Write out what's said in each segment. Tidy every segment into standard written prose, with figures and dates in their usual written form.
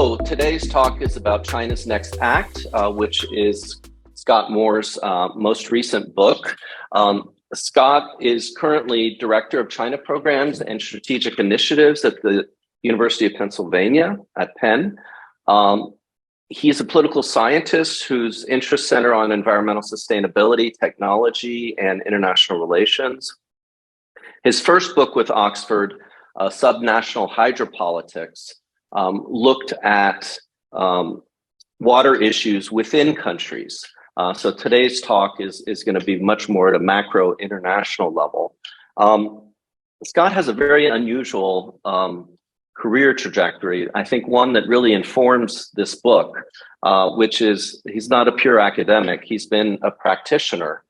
So today's talk is about China's Next Act, which is Scott Moore's most recent book. Scott is currently Director of China Programs and Strategic Initiatives at the University of Pennsylvania at Penn. He's a political scientist whose interests center on environmental sustainability, technology, and international relations. His first book with Oxford, Subnational Hydropolitics, looked at water issues within countries. So today's talk is going to be much more at a macro international level. Scott has a very unusual career trajectory, I think one that really informs this book, which is he's not a pure academic, he's been a practitioner.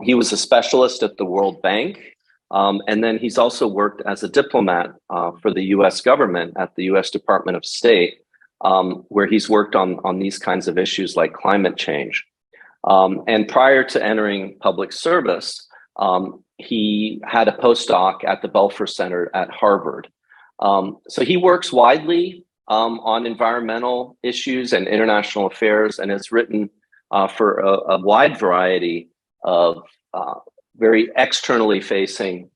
He was a specialist at the World Bank, and then he's also worked as a diplomat for the US government at the US Department of State, where he's worked on these kinds of issues like climate change. And prior to entering public service, he had a postdoc at the Belfer Center at Harvard. So he works widely on environmental issues and international affairs, and has written for a wide variety of very externally facing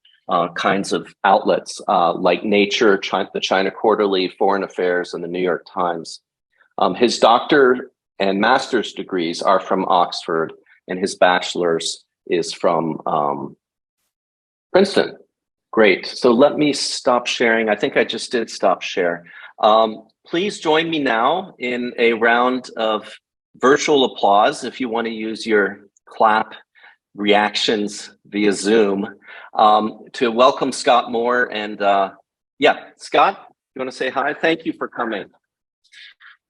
kinds of outlets like Nature, the China Quarterly, Foreign Affairs, and the New York Times. His doctor and master's degrees are from Oxford, and his bachelor's is from Princeton. Great. So let me stop sharing. I think I just did stop share. Please join me now in a round of virtual applause if you want to use your clap reactions via Zoom to welcome Scott Moore. And yeah, Scott, you want to say hi? Thank you for coming.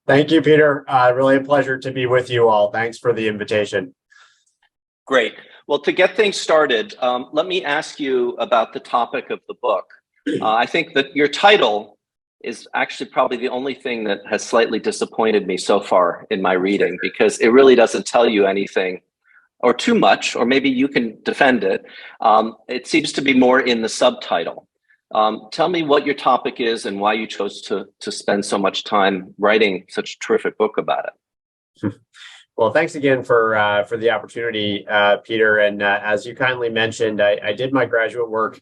Thank you, Peter. Really a pleasure to be with you all. Thanks for the invitation. Great. Well, to get things started, let me ask you about the topic of the book. I think that your title is actually probably the only thing that has slightly disappointed me so far in my reading, because it really doesn't tell you anything or too much, or maybe you can defend it. It seems to be more in the subtitle. Tell me what your topic is and why you chose to spend so much time writing such a terrific book about it. Well, thanks again for the opportunity, Peter. And as you kindly mentioned, I did my graduate work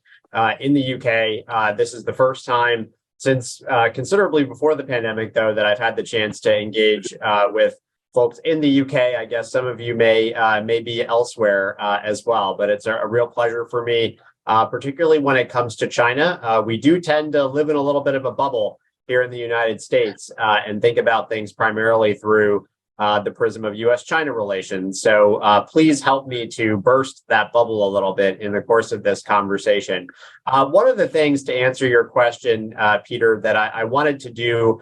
in the UK. This is the first time since considerably before the pandemic, though, that I've had the chance to engage with folks in the UK. I guess some of you may be elsewhere as well, but it's a real pleasure for me, particularly when it comes to China. We do tend to live in a little bit of a bubble here in the United States and think about things primarily through the prism of US-China relations. So please help me to burst that bubble a little bit in the course of this conversation. One of the things, to answer your question, Peter, that I wanted to do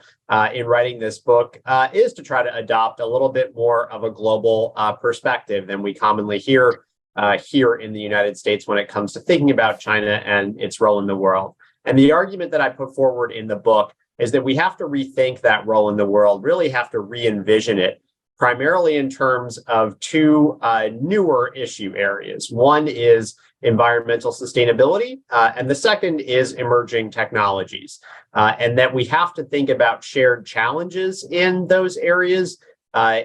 in writing this book is to try to adopt a little bit more of a global perspective than we commonly hear here in the United States when it comes to thinking about China and its role in the world. And the argument that I put forward in the book is that we have to rethink that role in the world, really have to re-envision it, primarily in terms of two newer issue areas. One is environmental sustainability, and the second is emerging technologies. And that we have to think about shared challenges in those areas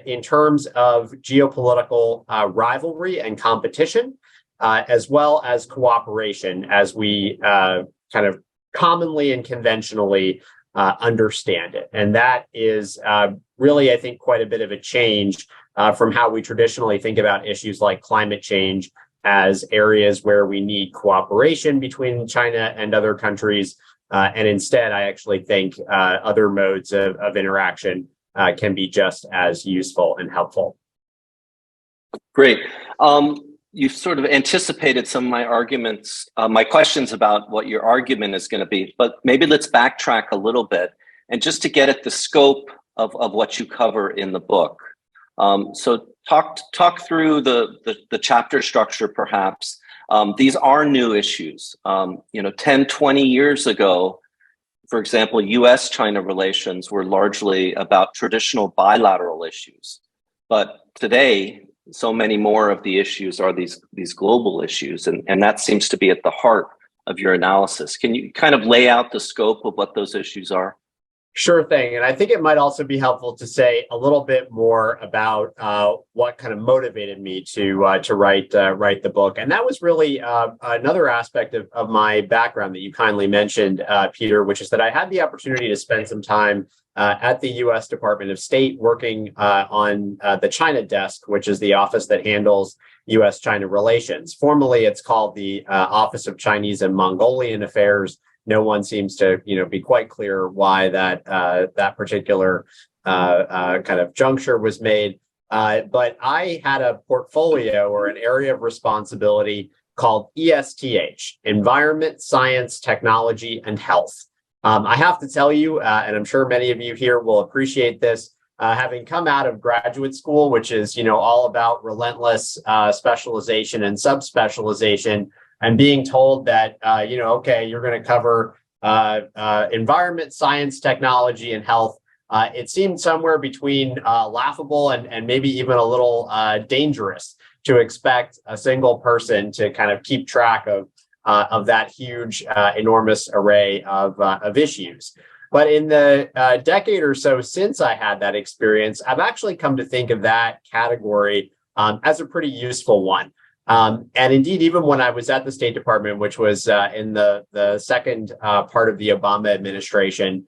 in terms of geopolitical rivalry and competition, as well as cooperation, as we kind of commonly and conventionally understand it. And that is really, I think, quite a bit of a change from how we traditionally think about issues like climate change as areas where we need cooperation between China and other countries. And instead, I actually think other modes of interaction can be just as useful and helpful. Great. You've sort of anticipated some of my arguments, my questions about what your argument is going to be, but maybe let's backtrack a little bit and just to get at the scope of what you cover in the book. So talk through the chapter structure, perhaps. These are new issues. 10, 20 years ago, for example, US-China relations were largely about traditional bilateral issues. But today, so many more of the issues are these global issues, and that seems to be at the heart of your analysis. Can you kind of lay out the scope of what those issues are? Sure thing. And I think it might also be helpful to say a little bit more about what kind of motivated me to write the book. And that was really another aspect of my background that you kindly mentioned, Peter, which is that I had the opportunity to spend some time at the U.S. Department of State working on the China desk, which is the office that handles U.S.-China relations. Formerly, it's called the Office of Chinese and Mongolian Affairs. No one seems to, be quite clear why that particular kind of juncture was made. But I had a portfolio or an area of responsibility called ESTH, Environment, Science, Technology, and Health. I have to tell you, and I'm sure many of you here will appreciate this, having come out of graduate school, which is, all about relentless specialization and subspecialization, and being told that, okay, you're going to cover environment, science, technology, and health. It seemed somewhere between laughable and maybe even a little dangerous to expect a single person to kind of keep track of that huge, enormous array of issues. But in the decade or so since I had that experience, I've actually come to think of that category as a pretty useful one. And indeed, even when I was at the State Department, which was in the second part of the Obama administration,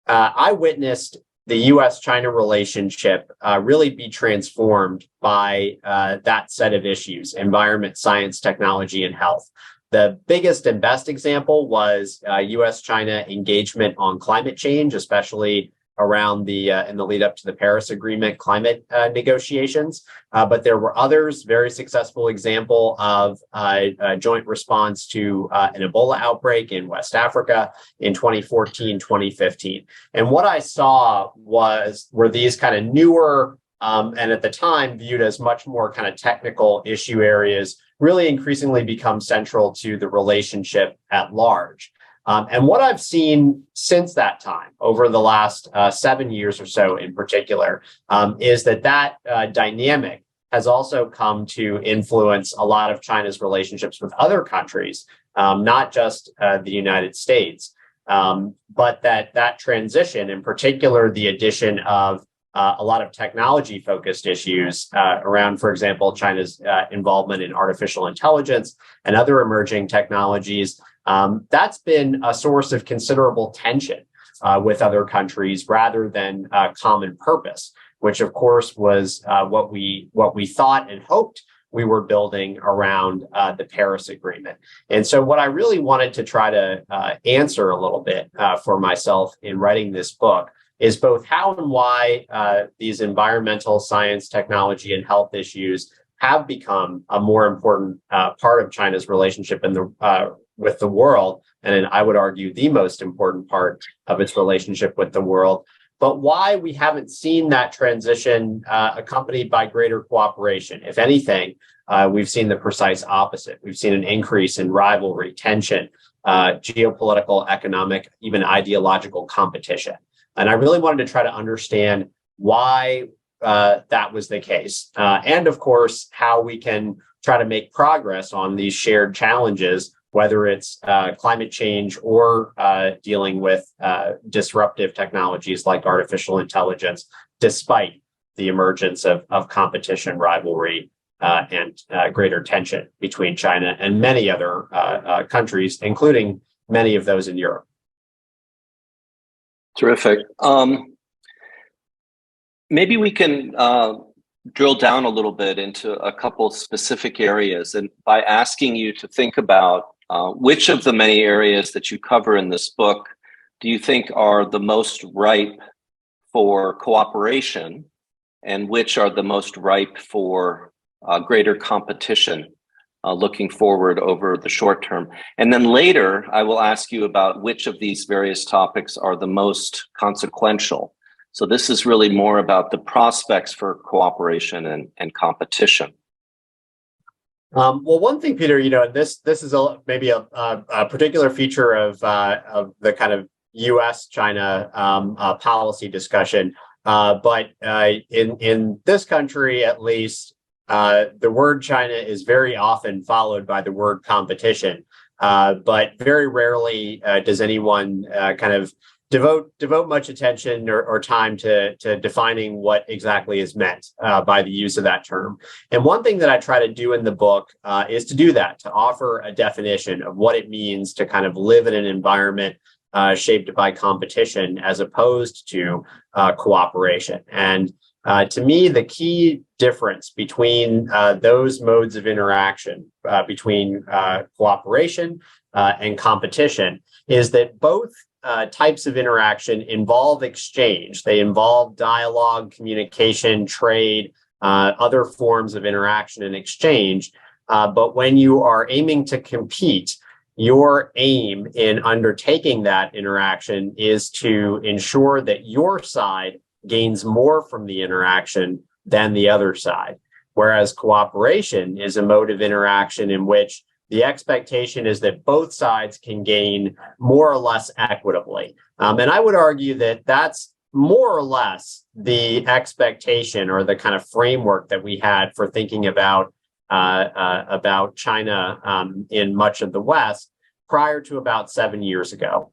I witnessed the U.S.-China relationship really be transformed by that set of issues: environment, science, technology, and health. The biggest and best example was U.S.-China engagement on climate change, especially around in the lead up to the Paris Agreement climate negotiations. But there were others, very successful example of a joint response to an Ebola outbreak in West Africa in 2014, 2015. And what I saw were these kind of newer and at the time viewed as much more kind of technical issue areas really increasingly become central to the relationship at large. And what I've seen since that time, over the last 7 years or so in particular, is that dynamic has also come to influence a lot of China's relationships with other countries, not just the United States, but that transition, in particular, the addition of a lot of technology-focused issues around, for example, China's involvement in artificial intelligence and other emerging technologies. That's been a source of considerable tension with other countries rather than common purpose, which of course was what we thought and hoped we were building around the Paris Agreement. And so what I really wanted to try to answer a little bit for myself in writing this book is both how and why these environmental, science, technology, and health issues have become a more important part of China's relationship with the world, and I would argue the most important part of its relationship with the world, but why we haven't seen that transition accompanied by greater cooperation. If anything, we've seen the precise opposite. We've seen an increase in rivalry, tension, geopolitical, economic, even ideological competition. And I really wanted to try to understand why that was the case. And of course, how we can try to make progress on these shared challenges, whether it's climate change or dealing with disruptive technologies like artificial intelligence, despite the emergence of competition, rivalry, and greater tension between China and many other countries, including many of those in Europe. Terrific. Maybe we can drill down a little bit into a couple specific areas, and by asking you to think about which of the many areas that you cover in this book do you think are the most ripe for cooperation, and which are the most ripe for greater competition looking forward over the short term? And then later, I will ask you about which of these various topics are the most consequential. So this is really more about the prospects for cooperation and competition. Well, one thing, Peter, this is maybe a particular feature of the kind of U.S.-China policy discussion, but in this country, at least, the word China is very often followed by the word competition, but very rarely does anyone kind of devote much attention or time to defining what exactly is meant by the use of that term. And one thing that I try to do in the book is to do that, to offer a definition of what it means to kind of live in an environment shaped by competition as opposed to cooperation. And to me, the key difference between those modes of interaction between cooperation and competition is that both types of interaction involve exchange. They involve dialogue, communication, trade, other forms of interaction and exchange. But when you are aiming to compete, your aim in undertaking that interaction is to ensure that your side gains more from the interaction than the other side. Whereas cooperation is a mode of interaction in which the expectation is that both sides can gain more or less equitably. And I would argue that that's more or less the expectation or the kind of framework that we had for thinking about China in much of the West prior to about 7 years ago,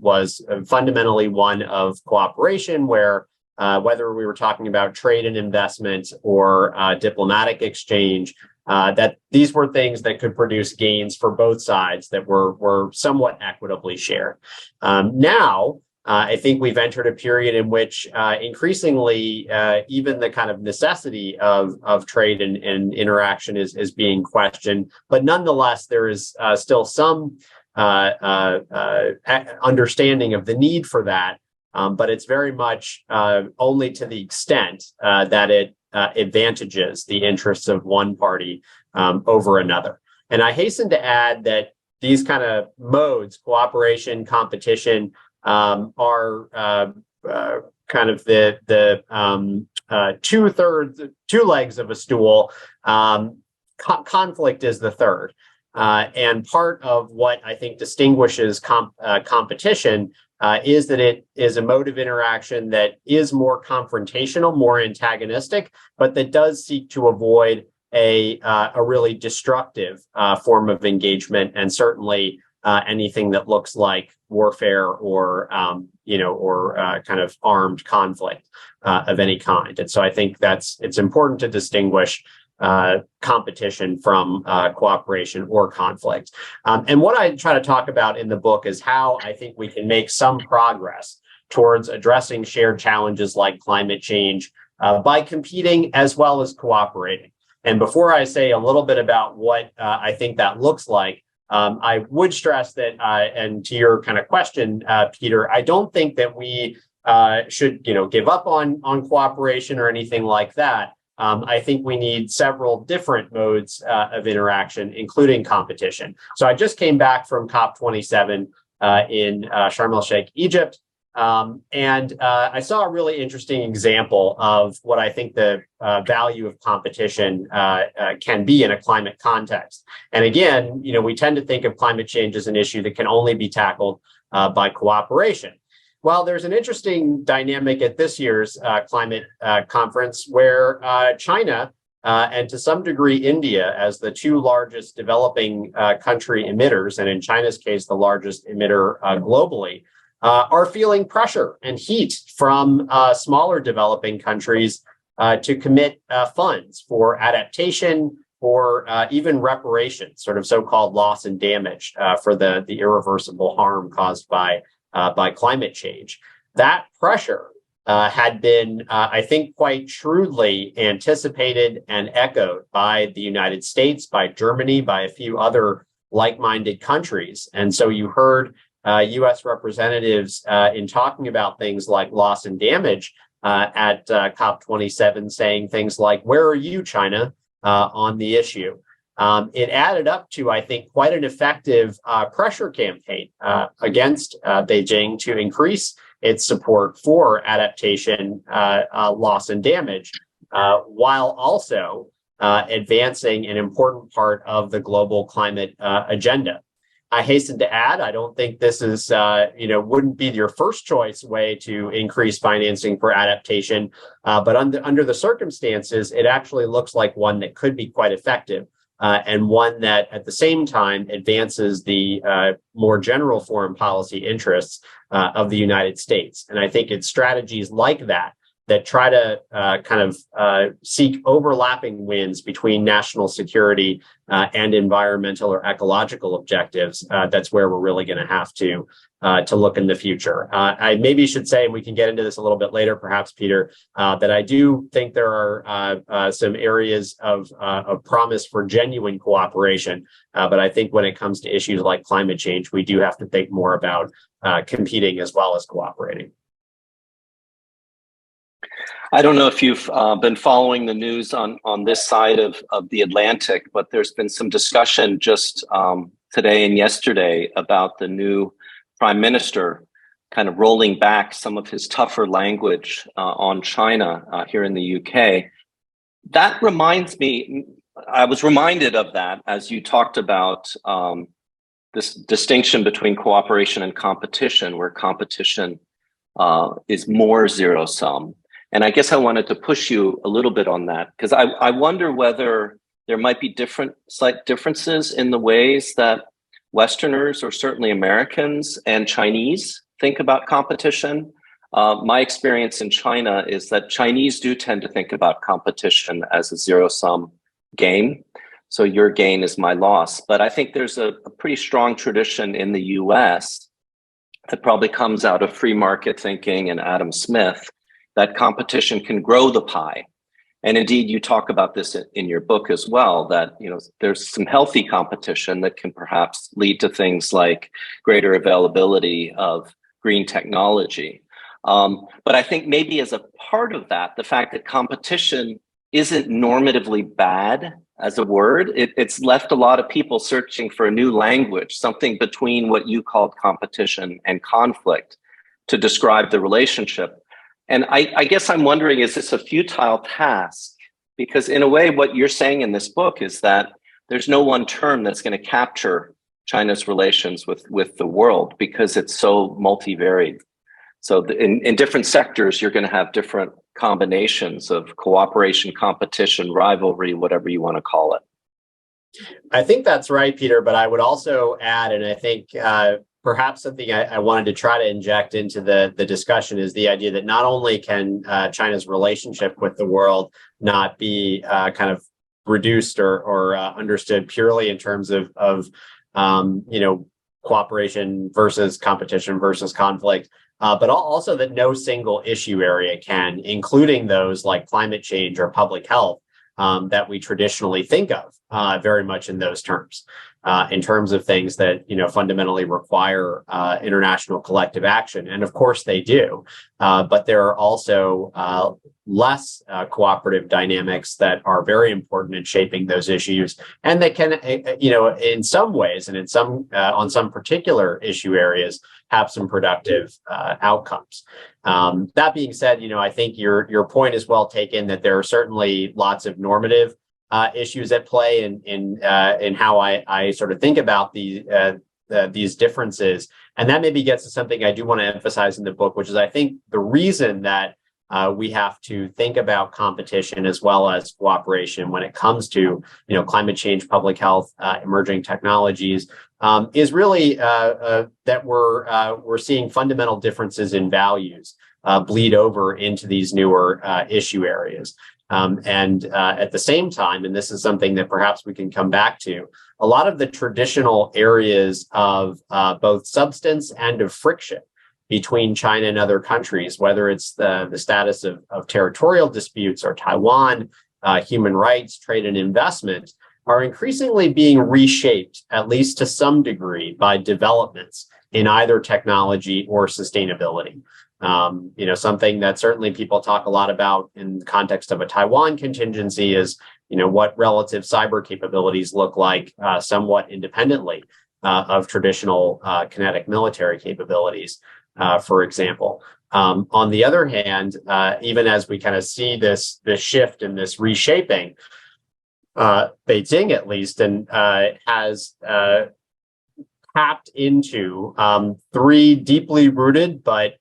was fundamentally one of cooperation where whether we were talking about trade and investment or diplomatic exchange, that these were things that could produce gains for both sides that were somewhat equitably shared. Now, I think we've entered a period in which increasingly even the kind of necessity of trade and interaction is being questioned. But nonetheless, there is still some understanding of the need for that. But it's very much only to the extent that it advantages the interests of one party over another. And I hasten to add that these kind of modes, cooperation, competition, are kind of the two legs of a stool. Conflict is the third. And part of what I think distinguishes competition is that it is a mode of interaction that is more confrontational, more antagonistic, but that does seek to avoid a really destructive form of engagement, and certainly anything that looks like warfare or kind of armed conflict of any kind. And so I think it's important to distinguish competition from cooperation or conflict. And what I try to talk about in the book is how I think we can make some progress towards addressing shared challenges like climate change by competing as well as cooperating. And before I say a little bit about what I think that looks like, I would stress that, and to your kind of question, Peter, I don't think that we should, give up on cooperation or anything like that. I think we need several different modes of interaction, including competition. So I just came back from 𝗃𝗃𝗀𝘃 in Sharm el-Sheikh, Egypt. And I saw a really interesting example of what I think the value of competition can be in a climate context. And again, we tend to think of climate change as an issue that can only be tackled by cooperation. Well, there's an interesting dynamic at this year's climate conference where China and to some degree India, as the two largest developing country emitters, and in China's case, the largest emitter globally, are feeling pressure and heat from smaller developing countries to commit funds for adaptation or even reparations, sort of so-called loss and damage for the irreversible harm caused by climate change. That pressure had been, I think, quite shrewdly anticipated and echoed by the United States, by Germany, by a few other like-minded countries. And so you heard U.S. representatives in talking about things like loss and damage at 𝗃𝗃𝗀𝘃 saying things like, "Where are you, China?" On the issue. It added up to, I think, quite an effective pressure campaign against Beijing to increase its support for adaptation, loss and damage, while also advancing an important part of the global climate agenda. I hasten to add, I don't think this is, wouldn't be your first choice way to increase financing for adaptation, but under the circumstances, it actually looks like one that could be quite effective. and one that at the same time advances the more general foreign policy interests of the United States. And I think it's strategies like that that try to seek overlapping wins between national security and environmental or ecological objectives. That's where we're really going to have to look in the future. I maybe should say, and we can get into this a little bit later, perhaps, Peter, that I do think there are some areas of promise for genuine cooperation. But I think when it comes to issues like climate change, we do have to think more about competing as well as cooperating. I don't know if you've been following the news on this side of the Atlantic, but there's been some discussion just today and yesterday about the new prime minister kind of rolling back some of his tougher language on China here in the UK. That reminds me, I was reminded of that as you talked about this distinction between cooperation and competition, where competition is more zero sum. And I guess I wanted to push you a little bit on that, because I wonder whether there might be slight differences in the ways that Westerners, or certainly Americans and Chinese, think about competition. My experience in China is that Chinese do tend to think about competition as a zero-sum game. So your gain is my loss. But I think there's a pretty strong tradition in the US that probably comes out of free market thinking and Adam Smith, that competition can grow the pie. And indeed, you talk about this in your book as well, that there's some healthy competition that can perhaps lead to things like greater availability of green technology. But I think maybe as a part of that, the fact that competition isn't normatively bad as a word, it's left a lot of people searching for a new language, something between what you called competition and conflict, to describe the relationship. And I guess I'm wondering, is this a futile task? Because in a way, what you're saying in this book is that there's no one term that's going to capture China's relations with the world, because it's so multivariate. So in different sectors, you're going to have different combinations of cooperation, competition, rivalry, whatever you want to call it. I think that's right, Peter. But I would also add, and I think perhaps something I wanted to try to inject into the discussion is the idea that not only can China's relationship with the world not be kind of reduced or understood purely in terms of cooperation versus competition versus conflict, but also that no single issue area can, including those like climate change or public health, that we traditionally think of very much in those terms. In terms of things that fundamentally require international collective action, and of course they do, but there are also less cooperative dynamics that are very important in shaping those issues, and that can, in some ways, and in some on some particular issue areas, have some productive outcomes. That being said, I think your point is well taken, that there are certainly lots of normative issues at play in how I sort of think about these differences. And that maybe gets to something I do want to emphasize in the book, which is I think the reason that we have to think about competition as well as cooperation when it comes to climate change, public health, emerging technologies, is really that we're seeing fundamental differences in values bleed over into these newer issue areas. And at the same time, and this is something that perhaps we can come back to, a lot of the traditional areas of both substance and of friction between China and other countries, whether it's the status of territorial disputes or Taiwan, human rights, trade and investment, are increasingly being reshaped, at least to some degree, by developments in either technology or sustainability. Something that certainly people talk a lot about in the context of a Taiwan contingency is, what relative cyber capabilities look like somewhat independently of traditional kinetic military capabilities, for example. On the other hand, even as we kind of see this shift and this reshaping, Beijing at least, and has tapped into three deeply rooted, but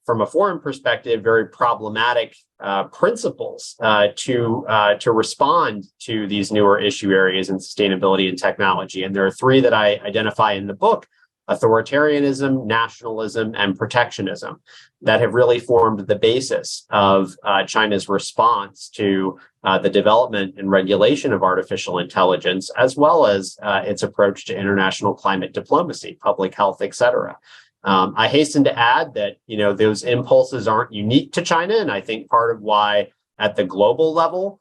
from a foreign perspective, very problematic principles to respond to these newer issue areas in sustainability and technology. And there are three that I identify in the book: authoritarianism, nationalism, and protectionism, that have really formed the basis of China's response to the development and regulation of artificial intelligence, as well as its approach to international climate diplomacy, public health, et cetera. I hasten to add that, those impulses aren't unique to China. And I think part of why at the global level,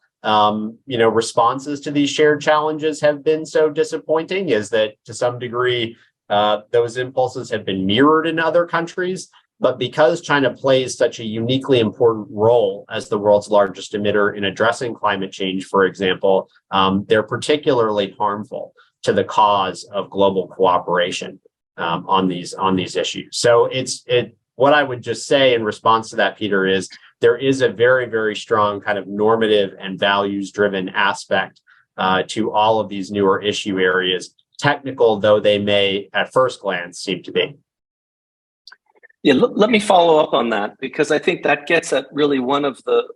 responses to these shared challenges have been so disappointing is that to some degree, those impulses have been mirrored in other countries. But because China plays such a uniquely important role as the world's largest emitter in addressing climate change, for example, they're particularly harmful to the cause of global cooperation on these issues. So what I would just say in response to that, Peter, is there is a very, very strong kind of normative and values-driven aspect to all of these newer issue areas, technical though they may at first glance seem to be. Yeah, let me follow up on that, because I think that gets at really one of the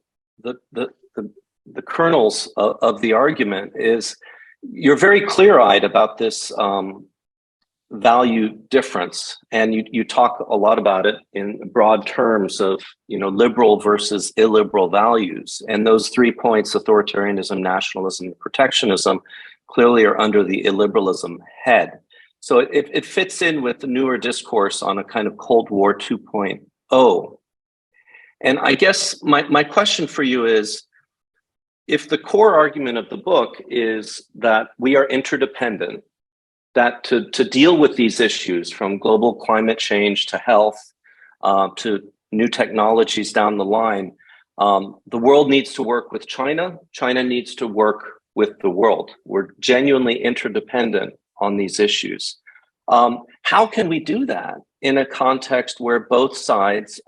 kernels of the argument. Is you're very clear-eyed about this value difference, and you talk a lot about it in broad terms of liberal versus illiberal values, and those 3 points, authoritarianism, nationalism, and protectionism, clearly are under the illiberalism head. So it fits in with the newer discourse on a kind of Cold War 2.0. And I guess my question for you is, if the core argument of the book is that we are interdependent, that to deal with these issues, from global climate change to health, to new technologies down the line, the world needs to work with China. China needs to work with the world. We're genuinely interdependent on these issues. How can we do that in a context where both sides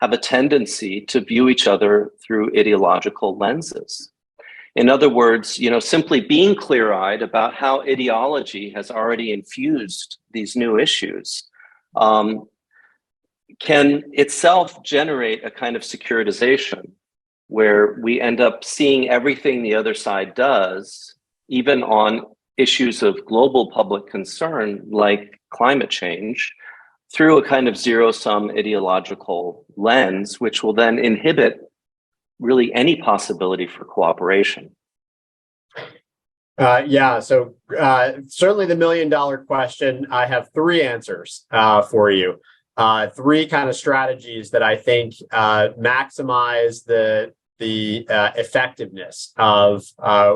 have a tendency to view each other through ideological lenses? In other words, simply being clear-eyed about how ideology has already infused these new issues can itself generate a kind of securitization where we end up seeing everything the other side does, even on issues of global public concern like climate change, through a kind of zero-sum ideological lens, which will then inhibit really any possibility for cooperation. So certainly the million-dollar question. I have three answers for you. Three kind of strategies that I think maximize the effectiveness of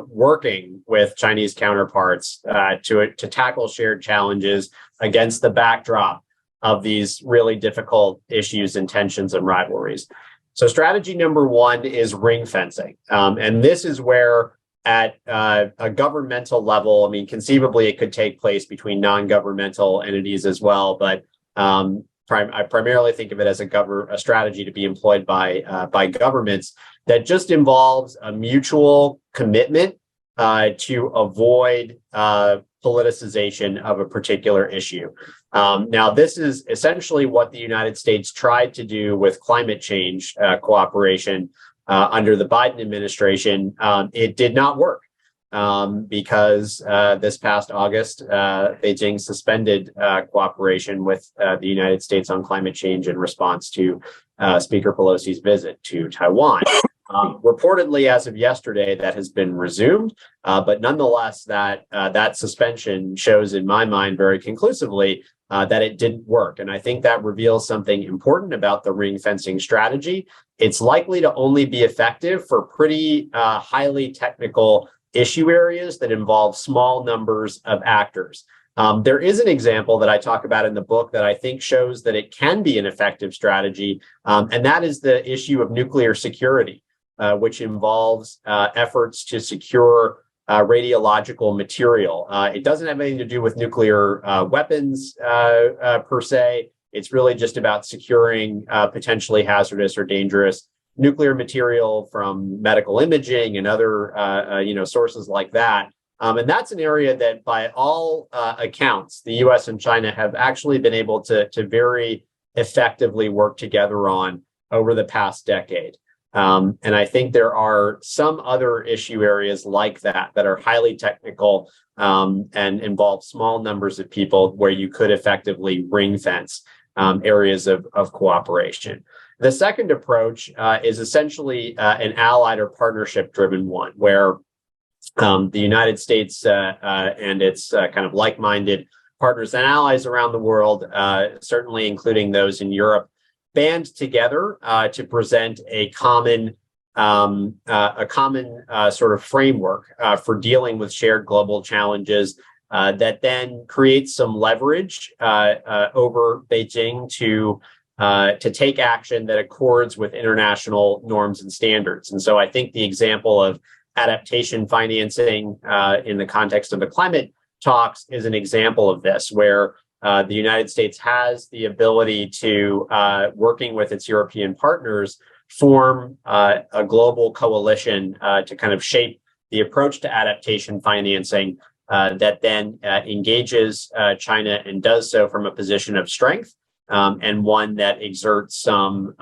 working with Chinese counterparts to tackle shared challenges against the backdrop of these really difficult issues and tensions and rivalries. So strategy number one is ring fencing. And this is where at a governmental level, conceivably it could take place between non-governmental entities as well, but I primarily think of it as a strategy to be employed by governments that just involves a mutual commitment to avoid politicization of a particular issue. Now, this is essentially what the United States tried to do with climate change cooperation under the Biden administration. It did not work because this past August, Beijing suspended cooperation with the United States on climate change in response to Speaker Pelosi's visit to Taiwan. Reportedly, as of yesterday, that has been resumed, but nonetheless, that suspension shows, in my mind, very conclusively that it didn't work. And I think that reveals something important about the ring fencing strategy. It's likely to only be effective for pretty highly technical issue areas that involve small numbers of actors. There is an example that I talk about in the book that I think shows that it can be an effective strategy, and that is the issue of nuclear security, which involves efforts to secure radiological material. It doesn't have anything to do with nuclear weapons per se. It's really just about securing potentially hazardous or dangerous nuclear material from medical imaging and other sources like that. And that's an area that by all accounts, the US and China have actually been able to very effectively work together on over the past decade. And I think there are some other issue areas like that are highly technical and involve small numbers of people where you could effectively ring fence areas of cooperation. The second approach is essentially an allied or partnership driven one, where the United States and its kind of like-minded partners and allies around the world, certainly including those in Europe, band together to present a common sort of framework for dealing with shared global challenges that then creates some leverage over Beijing to take action that accords with international norms and standards. And so I think the example of adaptation financing in the context of the climate talks is an example of this, where the United States has the ability to, working with its European partners, form a global coalition to kind of shape the approach to adaptation financing that then engages China and does so from a position of strength, and one that exerts some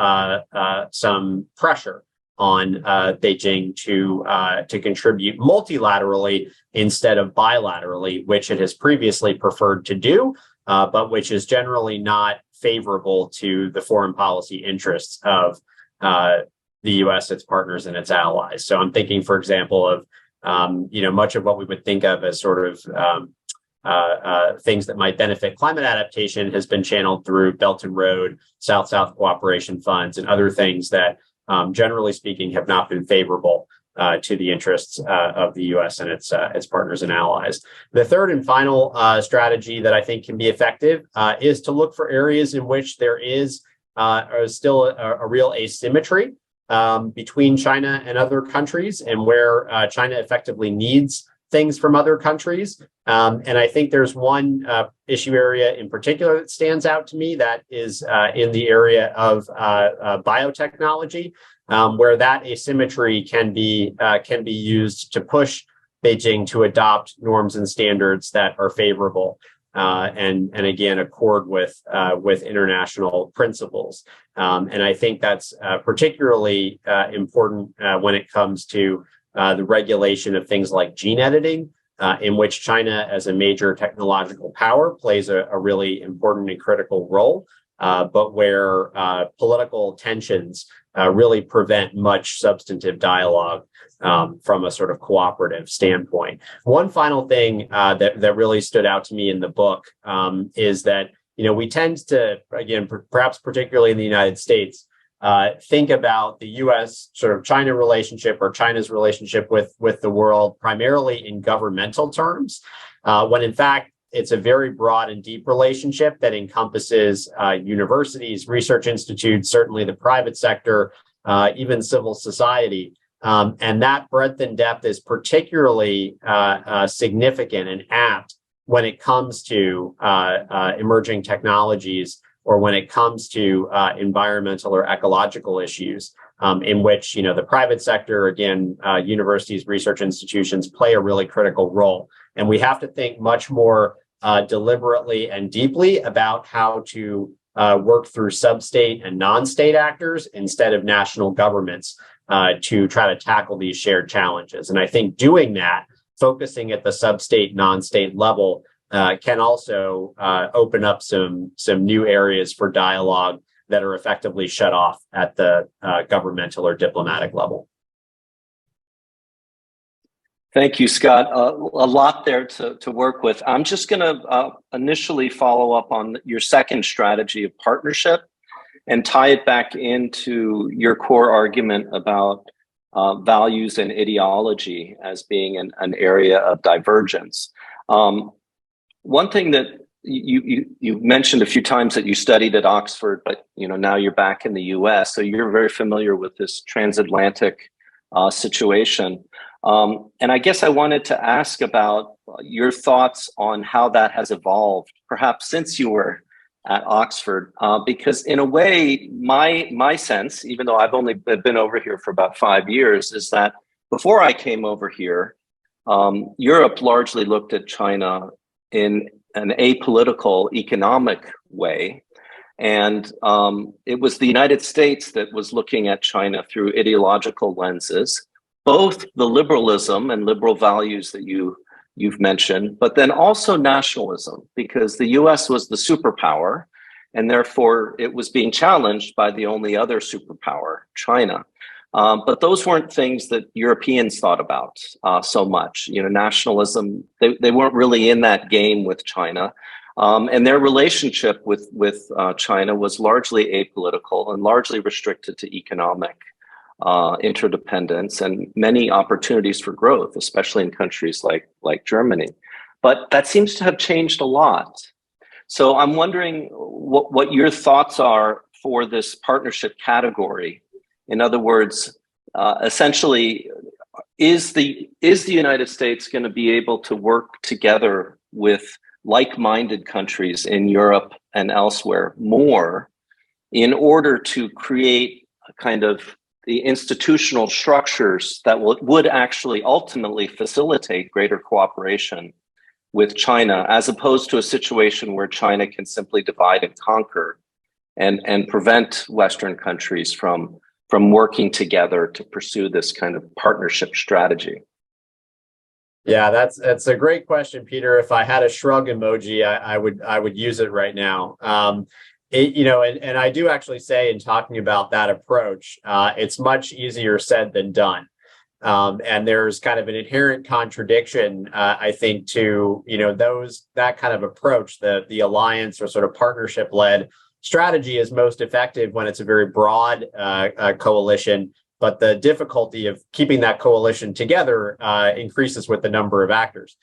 pressure on Beijing to contribute multilaterally instead of bilaterally, which it has previously preferred to do, but which is generally not favorable to the foreign policy interests of the U.S., its partners, and its allies. So I'm thinking, for example, of much of what we would think of as sort of things that might benefit climate adaptation has been channeled through Belt and Road, South-South cooperation funds, and other things that, generally speaking, have not been favorable to the interests of the U.S. and its partners and allies. The third and final strategy that I think can be effective is to look for areas in which there is still a real asymmetry between China and other countries, and where China effectively needs things from other countries. And I think there's one issue area in particular that stands out to me, that is in the area of biotechnology, where that asymmetry can be used to push Beijing to adopt norms and standards that are favorable and again accord with international principles. And I think that's particularly important when it comes to the regulation of things like gene editing, in which China, as a major technological power, plays a really important and critical role, but where political tensions really prevent much substantive dialogue from a sort of cooperative standpoint. One final thing that really stood out to me in the book is that we tend to, again, perhaps particularly in the United States, think about the U.S. sort of China relationship or China's relationship with the world primarily in governmental terms, when in fact it's a very broad and deep relationship that encompasses universities, research institutes, certainly the private sector, even civil society. And that breadth and depth is particularly significant and apt when it comes to emerging technologies, or when it comes to environmental or ecological issues, in which the private sector, again, universities, research institutions play a really critical role. And we have to think much more deliberately and deeply about how to work through sub-state and non-state actors instead of national governments to try to tackle these shared challenges. And I think doing that, focusing at the sub-state, non-state level, can also open up some new areas for dialogue that are effectively shut off at the governmental or diplomatic level. Thank you, Scott. A lot there to work with. I'm just going to initially follow up on your second strategy of partnership and tie it back into your core argument about values and ideology as being an area of divergence. One thing that you mentioned a few times that you studied at Oxford, but now you're back in the U.S., so you're very familiar with this transatlantic situation. And I guess I wanted to ask about your thoughts on how that has evolved, perhaps since you were at Oxford, because in a way, my sense, even though I've only been over here for about 5 years, is that before I came over here, Europe largely looked at China in an apolitical economic way. And it was the United States that was looking at China through ideological lenses, both the liberalism and liberal values that you've mentioned, but then also nationalism, because the US was the superpower, and therefore it was being challenged by the only other superpower, China. But those weren't things that Europeans thought about so much. You know, nationalism, they weren't really in that game with China. And their relationship with China was largely apolitical and largely restricted to economic interdependence and many opportunities for growth, especially in countries like Germany. But that seems to have changed a lot. So I'm wondering what your thoughts are for this partnership category. In other words, essentially, is the United States going to be able to work together with like-minded countries in Europe and elsewhere more in order to create a kind of the institutional structures that would actually ultimately facilitate greater cooperation with China, as opposed to a situation where China can simply divide and conquer and prevent Western countries from working together to pursue this kind of partnership strategy? Yeah, that's a great question, Peter. If I had a shrug emoji, I would use it right now. And I do actually say, in talking about that approach, it's much easier said than done. And there's kind of an inherent contradiction, I think, to that kind of approach. The alliance or sort of partnership-led strategy is most effective when it's a very broad coalition. But the difficulty of keeping that coalition together increases with the number of actors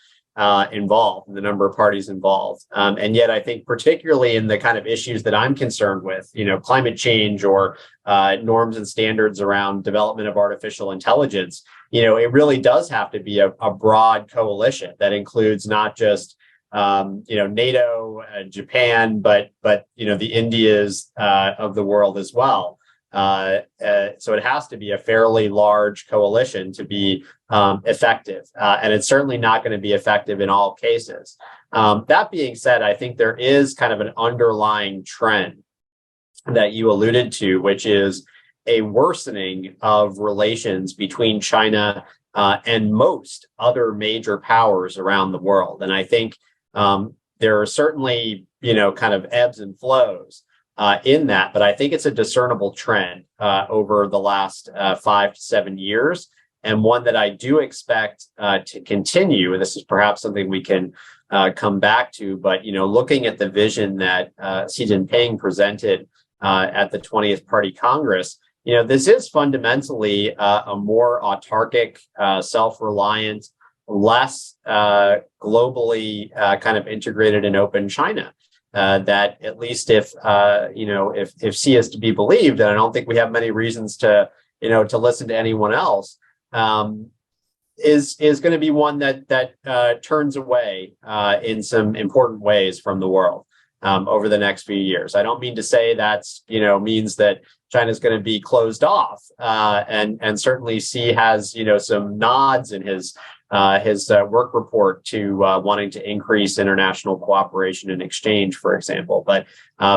involved, and the number of parties involved. And yet, I think particularly in the kind of issues that I'm concerned with, climate change or norms and standards around development of artificial intelligence, it really does have to be a broad coalition that includes not just NATO, Japan, but the Indias of the world as well. So it has to be a fairly large coalition to be effective. And it's certainly not going to be effective in all cases. That being said, I think there is kind of an underlying trend that you alluded to, which is a worsening of relations between China and most other major powers around the world. And I think there are certainly, kind of ebbs and flows in that, but I think it's a discernible trend over the last 5 to 7 years, and one that I do expect to continue. And this is perhaps something we can come back to, but looking at the vision that Xi Jinping presented at the 20th Party Congress, this is fundamentally a more autarkic, self-reliant, less globally kind of integrated and open China. That at least if Xi is to be believed, and I don't think we have many reasons to listen to anyone else, is going to be one that turns away in some important ways from the world over the next few years. I don't mean to say that's means that China's going to be closed off, and certainly Xi has some nods in his work report to wanting to increase international cooperation and exchange, for example. But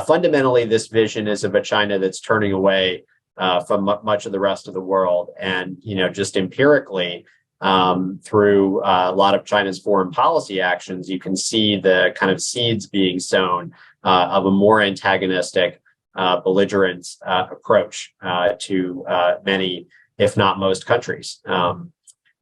fundamentally, this vision is of a China that's turning away from much of the rest of the world. And, just empirically, through a lot of China's foreign policy actions, you can see the kind of seeds being sown of a more antagonistic, belligerent approach to many, if not most, countries.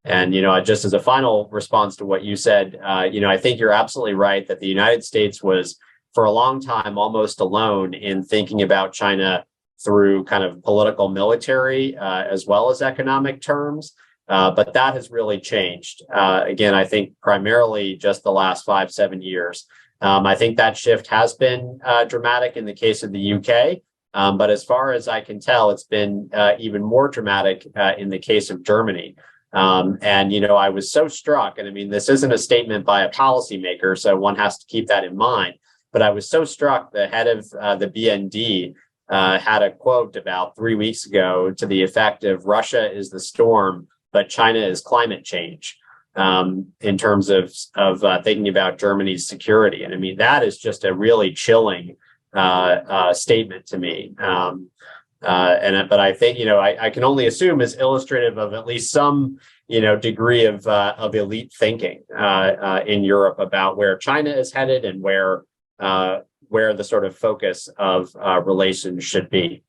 And, just as a final response to what you said, I think you're absolutely right that the United States was, for a long time, almost alone in thinking about China through kind of political, military, as well as economic terms. But that has really changed. Again, I think primarily just the last 5-7 years. I think that shift has been dramatic in the case of the UK. But as far as I can tell, it's been even more dramatic in the case of Germany. And, I was so struck, and I mean, this isn't a statement by a policymaker, so one has to keep that in mind. But I was so struck, the head of the BND had a quote about 3 weeks ago to the effect of, "Russia is the storm, but China is climate change." in terms of thinking about Germany's security. And I mean, that is just a really chilling statement to me. But I think, I can only assume is illustrative of at least some, degree of elite thinking in Europe about where China is headed and where the sort of focus of relations should be.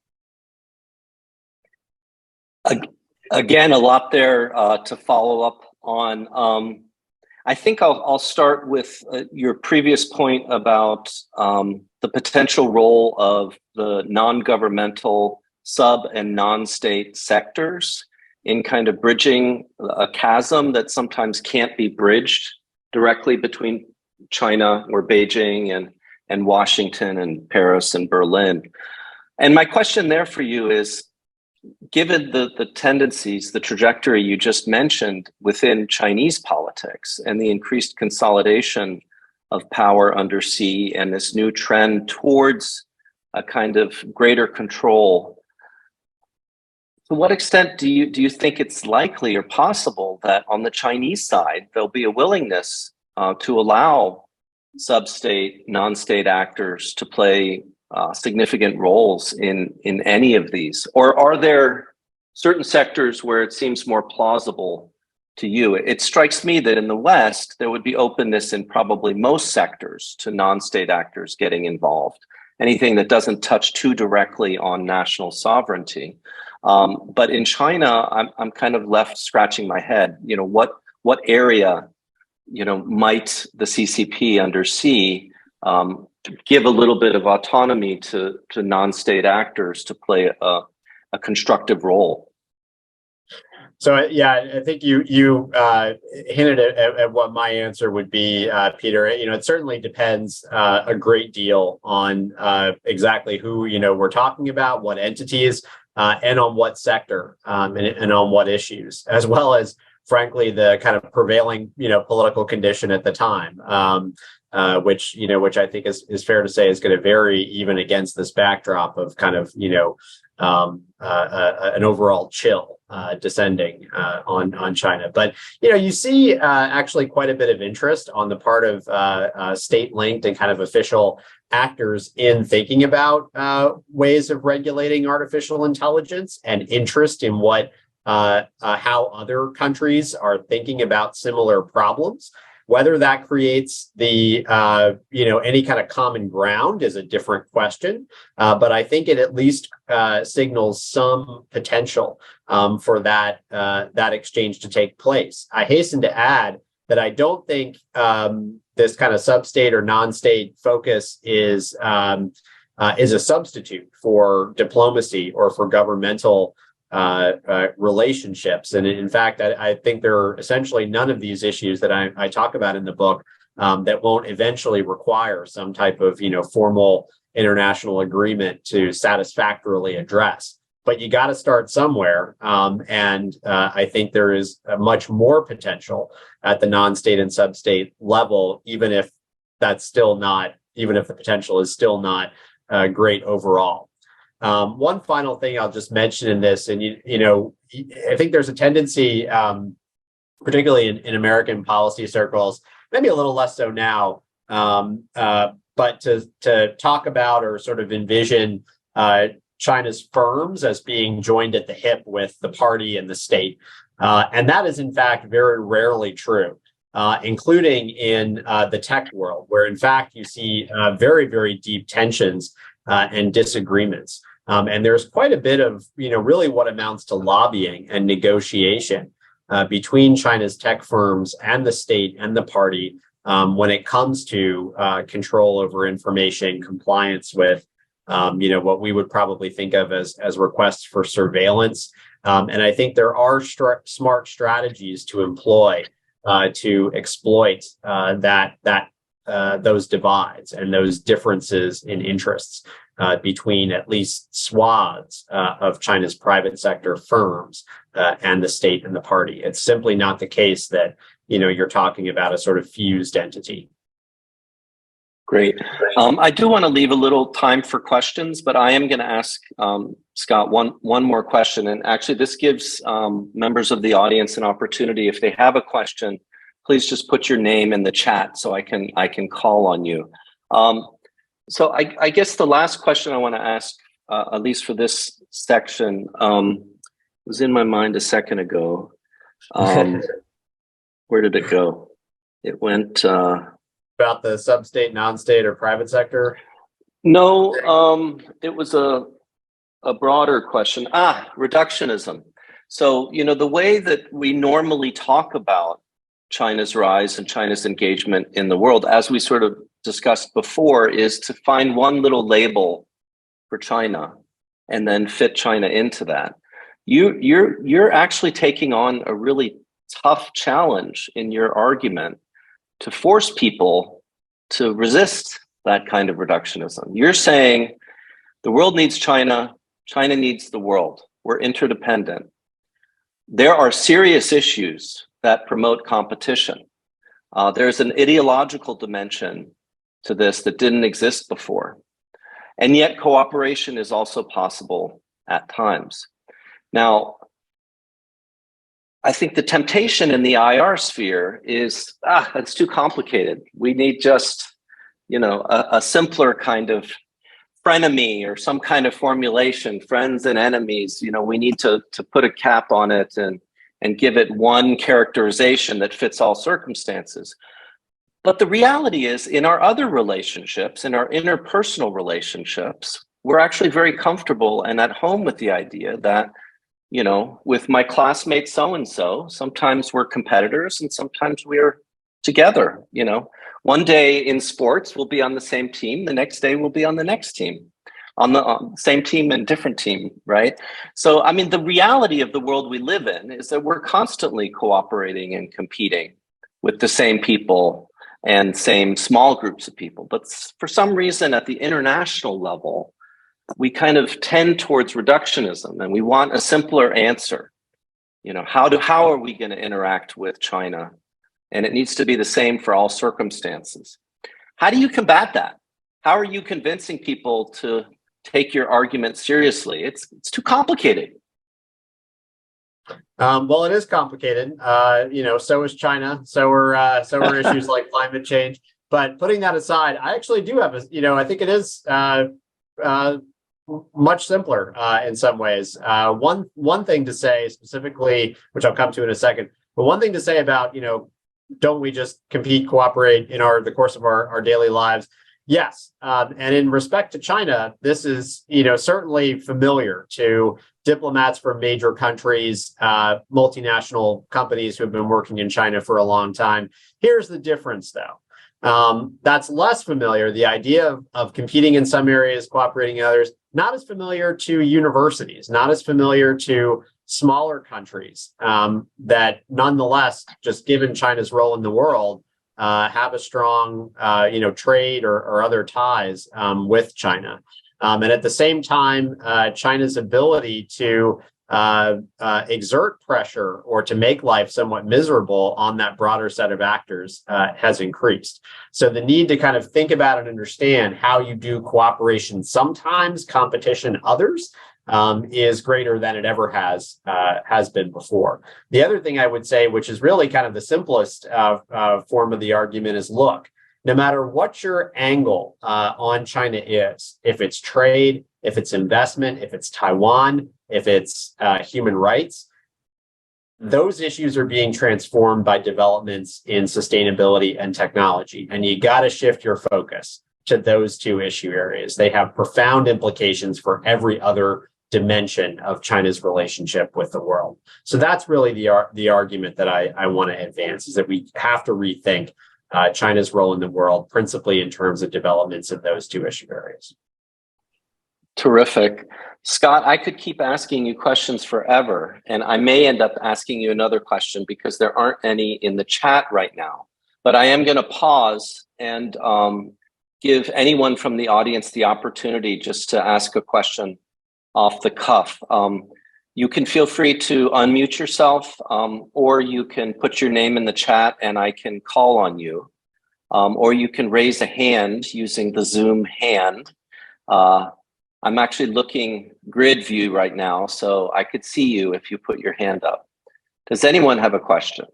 Again, a lot there to follow up on. I think I'll start with your previous point about the potential role of the non-governmental sub and non-state sectors in kind of bridging a chasm that sometimes can't be bridged directly between China or Beijing and Washington and Paris and Berlin. And my question there for you is, given the tendencies, the trajectory you just mentioned within Chinese politics and the increased consolidation of power under Xi and this new trend towards a kind of greater control, to what extent do you think it's likely or possible that on the Chinese side, there'll be a willingness to allow sub-state, non-state actors to play significant roles in any of these? Or are there certain sectors where it seems more plausible to you? It strikes me that in the West, there would be openness in probably most sectors to non-state actors getting involved, anything that doesn't touch too directly on national sovereignty. But in China, I'm kind of left scratching my head. What area, might the CCP under Xi give a little bit of autonomy to non-state actors to play a constructive role? So yeah, I think you hinted at what my answer would be, Peter. It certainly depends a great deal on exactly who we're talking about, what entities, and on what sector, and on what issues, as well as, frankly, the kind of prevailing political condition at the time, which I think is fair to say is going to vary even against this backdrop of kind of an overall chill descending on China. But you see actually quite a bit of interest on the part of state-linked and kind of official actors in thinking about ways of regulating artificial intelligence, and interest in what how other countries are thinking about similar problems. Whether that creates the any kind of common ground is a different question, but I think it at least signals some potential for that exchange to take place. I hasten to add that I don't think this kind of sub-state or non-state focus is a substitute for diplomacy or for governmental relationships. And in fact, I think there are essentially none of these issues that I talk about in the book that won't eventually require some type of formal international agreement to satisfactorily address. But you got to start somewhere, and I think there is much more potential at the non-state and sub-state level, even if the potential is still not great overall. One final thing I'll just mention in this, and I think there's a tendency, particularly in American policy circles, maybe a little less so now, but to talk about or sort of envision China's firms as being joined at the hip with the party and the state, and that is in fact very rarely true. Including in the tech world, where in fact you see very, very deep tensions and disagreements. And there's quite a bit of, really what amounts to lobbying and negotiation between China's tech firms and the state and the party when it comes to control over information, compliance with, what we would probably think of as requests for surveillance. And I think there are smart strategies to employ to exploit those divides and those differences in interests between at least swaths of China's private sector firms and the state and the party. It's simply not the case that you're talking about a sort of fused entity. Great. I do want to leave a little time for questions, but I am going to ask Scott one more question. And actually, this gives members of the audience an opportunity, if they have a question, please just put your name in the chat so I can call on you. So I guess the last question I want to ask, at least for this section, was in my mind a second ago. Where did it go? It went about the sub-state, non-state, or private sector. No, it was a broader question. Reductionism. So, you know, the way that we normally talk about China's rise and China's engagement in the world, as we sort of discussed before, is to find one little label for China and then fit China into that. You're actually taking on a really tough challenge in your argument to force people to resist that kind of reductionism. You're saying the world needs China, China needs the world. We're interdependent. There are serious issues that promote competition. There's an ideological dimension to this that didn't exist before. And yet cooperation is also possible at times. Now, I think the temptation in the IR sphere is, it's too complicated. We need just, you know, a simpler kind of frenemy or some kind of formulation, friends and enemies. You know, we need to put a cap on it and give it one characterization that fits all circumstances. But the reality is, in our other relationships, in our interpersonal relationships, we're actually very comfortable and at home with the idea that, you know, with my classmate so-and-so, sometimes we're competitors and sometimes we're together. You know, one day in sports, we'll be on the same team. The next day, we'll be on the next team, on the same team and different team, right? So, I mean, the reality of the world we live in is that we're constantly cooperating and competing with the same people and same small groups of people. But for some reason, at the international level, we kind of tend towards reductionism and we want a simpler answer. You know, how are we going to interact with China? And it needs to be the same for all circumstances. How do you combat that? How are you convincing people to take your argument seriously? It's too complicated. Well, it is complicated. You know, so is China. So are issues like climate change. But putting that aside, I actually do have I think it is much simpler in some ways. One thing to say specifically, which I'll come to in a second, but one thing to say about, you know, don't we just compete, cooperate in the course of our daily lives? Yes. And in respect to China, this is, you know, certainly familiar to diplomats from major countries, multinational companies who have been working in China for a long time. Here's the difference, though. That's less familiar. The idea of competing in some areas, cooperating in others, not as familiar to universities, not as familiar to smaller countries that nonetheless, just given China's role in the world, have a strong, trade or other ties with China. And at the same time, China's ability to exert pressure or to make life somewhat miserable on that broader set of actors has increased. So the need to kind of think about and understand how you do cooperation, sometimes competition, others, is greater than it ever has been before. The other thing I would say, which is really kind of the simplest form of the argument, is look, no matter what your angle on China is, if it's trade, if it's investment, if it's Taiwan, if it's human rights, those issues are being transformed by developments in sustainability and technology. And you got to shift your focus to those two issue areas. They have profound implications for every other dimension of China's relationship with the world. So that's really the argument that I want to advance, is that we have to rethink China's role in the world, principally in terms of developments in those two issue areas. Terrific. Scott, I could keep asking you questions forever, and I may end up asking you another question because there aren't any in the chat right now. But I am going to pause and give anyone from the audience the opportunity just to ask a question off the cuff. You can feel free to unmute yourself, or you can put your name in the chat and I can call on you. Or you can raise a hand using the Zoom hand. I'm actually looking grid view right now, so I could see you if you put your hand up. Does anyone have a question?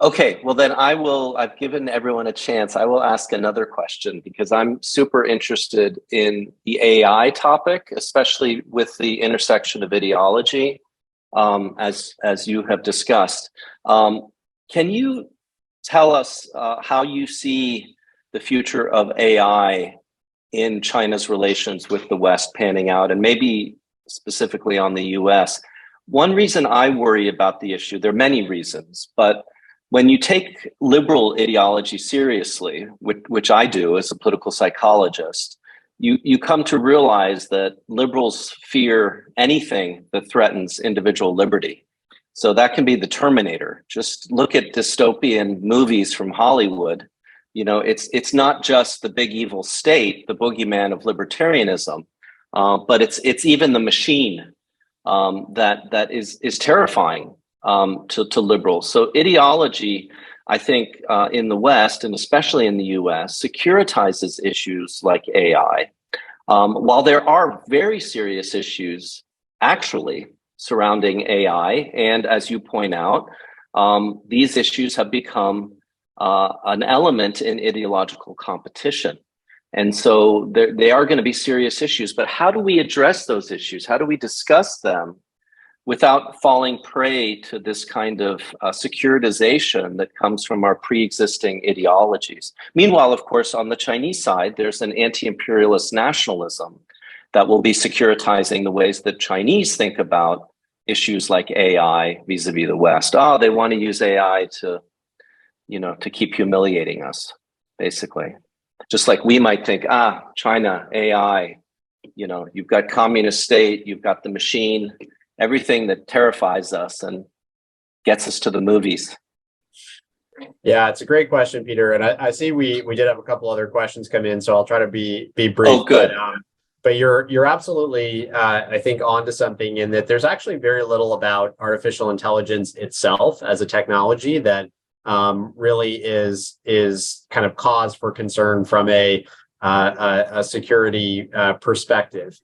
Okay, well then I've given everyone a chance. I will ask another question because I'm super interested in the AI topic, especially with the intersection of ideology, as you have discussed. Can you tell us how you see the future of AI in China's relations with the West panning out, and maybe specifically on the US? One reason I worry about the issue, there are many reasons, but when you take liberal ideology seriously, which I do as a political psychologist, you come to realize that liberals fear anything that threatens individual liberty. So that can be the Terminator. Just look at dystopian movies from Hollywood. You know, it's not just the big evil state, the boogeyman of libertarianism, but it's even the machine that is terrifying to liberals. So ideology, I think, in the West and especially in the US, securitizes issues like AI. While there are very serious issues actually surrounding AI, and as you point out, these issues have become an element in ideological competition. And so they are going to be serious issues, but how do we address those issues? How do we discuss them without falling prey to this kind of securitization that comes from our pre-existing ideologies? Meanwhile, of course, on the Chinese side, there's an anti-imperialist nationalism that will be securitizing the ways that Chinese think about issues like AI vis-a-vis the West. Oh, they want to use AI to, you know, to keep humiliating us, basically. Just like we might think, China, AI, you know, you've got communist state, you've got the machine, everything that terrifies us and gets us to the movies. Yeah, it's a great question, Peter. And I see we did have a couple other questions come in, so I'll try to be brief. Oh, good. But you're absolutely, I think, onto something in that there's actually very little about artificial intelligence itself as a technology that really is kind of cause for concern from a security perspective.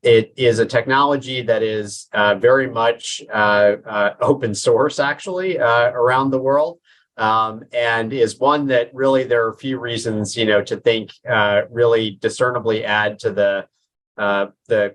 It is a technology that is very much open source, actually, around the world, and is one that really there are a few reasons, you know, to think really discernibly add to the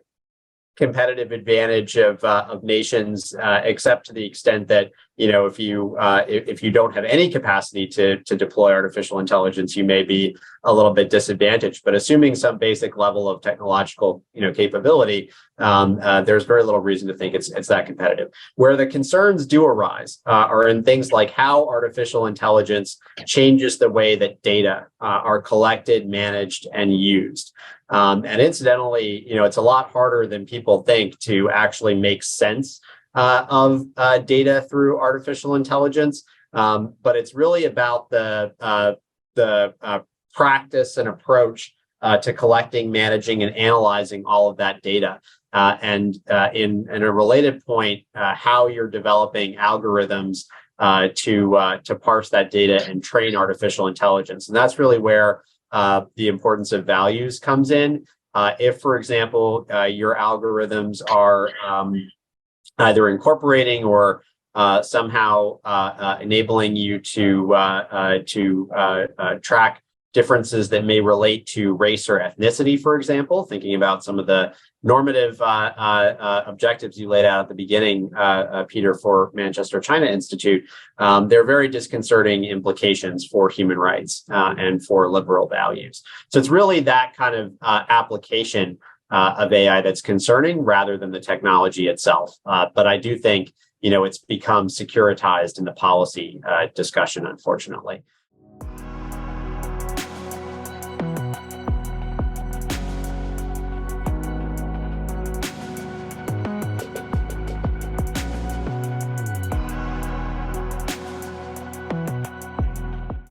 competitive advantage of nations, except to the extent that, you know, if you don't have any capacity to deploy artificial intelligence, you may be a little bit disadvantaged. But assuming some basic level of technological, you know, capability, there's very little reason to think it's that competitive. Where the concerns do arise are in things like how artificial intelligence changes the way that data are collected, managed, and used. And incidentally, you know, it's a lot harder than people think to actually make sense of data through artificial intelligence. But it's really about the practice and approach to collecting, managing, and analyzing all of that data. And in a related point, how you're developing algorithms to parse that data and train artificial intelligence. And that's really where the importance of values comes in. If, for example, your algorithms are either incorporating or somehow enabling you to track differences that may relate to race or ethnicity, for example, thinking about some of the normative objectives you laid out at the beginning, Peter, for Manchester China Institute, there are very disconcerting implications for human rights and for liberal values. So it's really that kind of application of AI that's concerning rather than the technology itself. But I do think, you know, it's become securitized in the policy discussion, unfortunately.